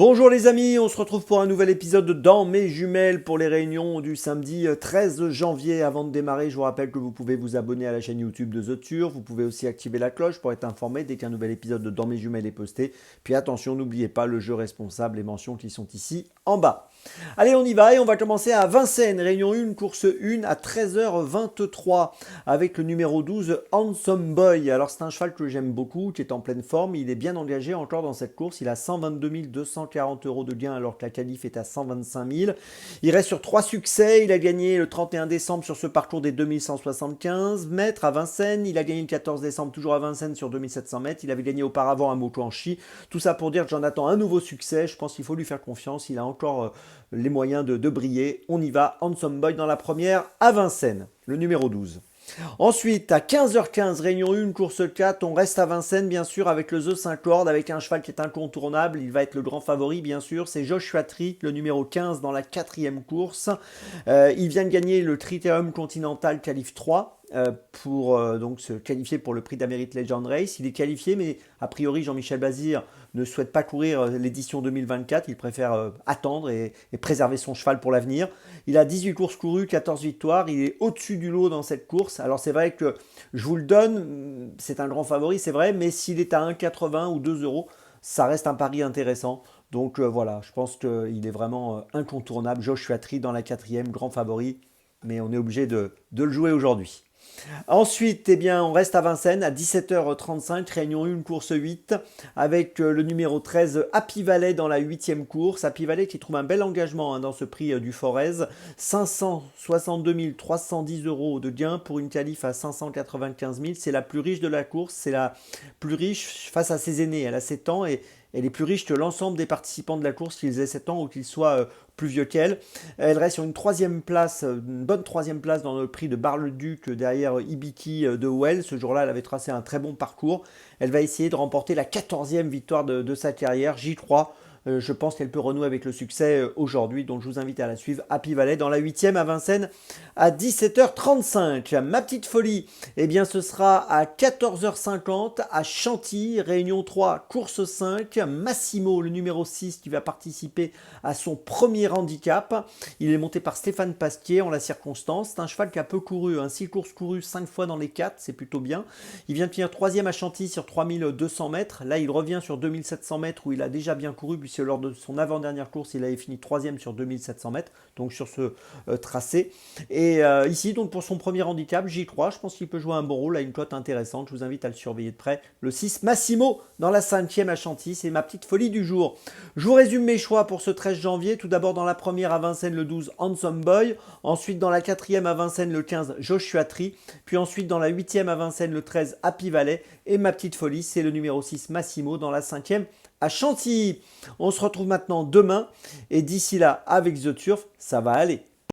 Bonjour les amis, on se retrouve pour un nouvel épisode de Dans mes jumelles pour les réunions du samedi 13 janvier. Avant de démarrer, je vous rappelle que vous pouvez vous abonner à la chaîne YouTube de The Tur. Vous pouvez aussi activer la cloche pour être informé dès qu'un nouvel épisode de Dans mes jumelles est posté. Puis attention, n'oubliez pas le jeu responsable, les mentions qui sont ici en bas. Allez, on y va et on va commencer à Vincennes, réunion 1, course 1 à 13h23 avec le numéro 12, Handsome Boy. Alors c'est un cheval que j'aime beaucoup, qui est en pleine forme, il est bien engagé encore dans cette course, il a 122 240 euros de gain alors que la qualif est à 125 000. Il reste sur 3 succès, il a gagné le 31 décembre sur ce parcours des 2175 mètres à Vincennes, il a gagné le 14 décembre toujours à Vincennes sur 2700 mètres, il avait gagné auparavant à Mokoanchi. Tout ça pour dire que j'en attends un nouveau succès, je pense qu'il faut lui faire confiance, il a encore les moyens de briller. On y va, Handsome Boy dans la première à Vincennes, le numéro 12. Ensuite, à 15h15, réunion 1, course 4, on reste à Vincennes, bien sûr, avec le The 5 Lord, avec un cheval qui est incontournable. Il va être le grand favori, bien sûr. C'est Joshua Tree, le numéro 15 dans la quatrième course. Il vient de gagner le Critérium Continental Qualif 3. Pour donc se qualifier pour le prix d'Amérique Legend Race. Il est qualifié, mais a priori Jean-Michel Bazir ne souhaite pas courir l'édition 2024. Il préfère attendre et préserver son cheval pour l'avenir. Il a 18 courses courues, 14 victoires. Il est au-dessus du lot dans cette course. Alors c'est vrai que je vous le donne, c'est un grand favori, c'est vrai, mais s'il est à 1,80 ou 2 euros, ça reste un pari intéressant. Donc voilà, je pense qu'il est vraiment incontournable. Joshua Tree dans la quatrième, grand favori, mais on est obligé de le jouer aujourd'hui. Ensuite, eh bien, on reste à Vincennes à 17h35, réunion 1, course 8, avec le numéro 13, Happy Valley dans la 8e course. Happy Valley qui trouve un bel engagement dans ce prix du Forez. 562 310 euros de gain pour une qualif à 595 000. C'est la plus riche de la course, c'est la plus riche face à ses aînés. Elle a 7 ans et elle est plus riche que l'ensemble des participants de la course, qu'ils aient 7 ans ou qu'ils soient plus vieux qu'elle. Elle reste sur une troisième place, une bonne troisième place dans le prix de Bar-le-Duc derrière Ibiki de Well. Ce jour-là, elle avait tracé un très bon parcours. Elle va essayer de remporter la 14e victoire de sa carrière. J'y crois. Je pense qu'elle peut renouer avec le succès aujourd'hui, donc je vous invite à la suivre. Happy Valley dans la 8e à Vincennes à 17h35. Ma petite folie, eh bien ce sera à 14h50 à Chantilly, réunion 3, course 5. Massimo, le numéro 6, qui va participer à son premier handicap. Il est monté par Stéphane Pasquier en la circonstance. C'est un cheval qui a peu couru, 6 courses courues, 5 fois dans les 4, c'est plutôt bien. Il vient de finir 3e à Chantilly sur 3200 mètres. Là, il revient sur 2700 mètres où il a déjà bien couru, puisque lors de son avant-dernière course, il avait fini 3e sur 2700 mètres, donc sur ce tracé. Et ici, donc pour son premier handicap, j'y crois. Je pense qu'il peut jouer un bon rôle à une cote intéressante. Je vous invite à le surveiller de près. Le 6, Massimo, dans la 5e à Chantilly. C'est ma petite folie du jour. Je vous résume mes choix pour ce 13 janvier. Tout d'abord, dans la première à Vincennes, le 12, Handsome Boy. Ensuite, dans la 4e à Vincennes, le 15, Joshua Tree. Puis ensuite, dans la 8e à Vincennes, le 13, Happy Valley. Et ma petite folie, c'est le numéro 6, Massimo, dans la 5e à Chantilly. On se retrouve maintenant demain. Et d'ici là, avec The Turf, ça va aller.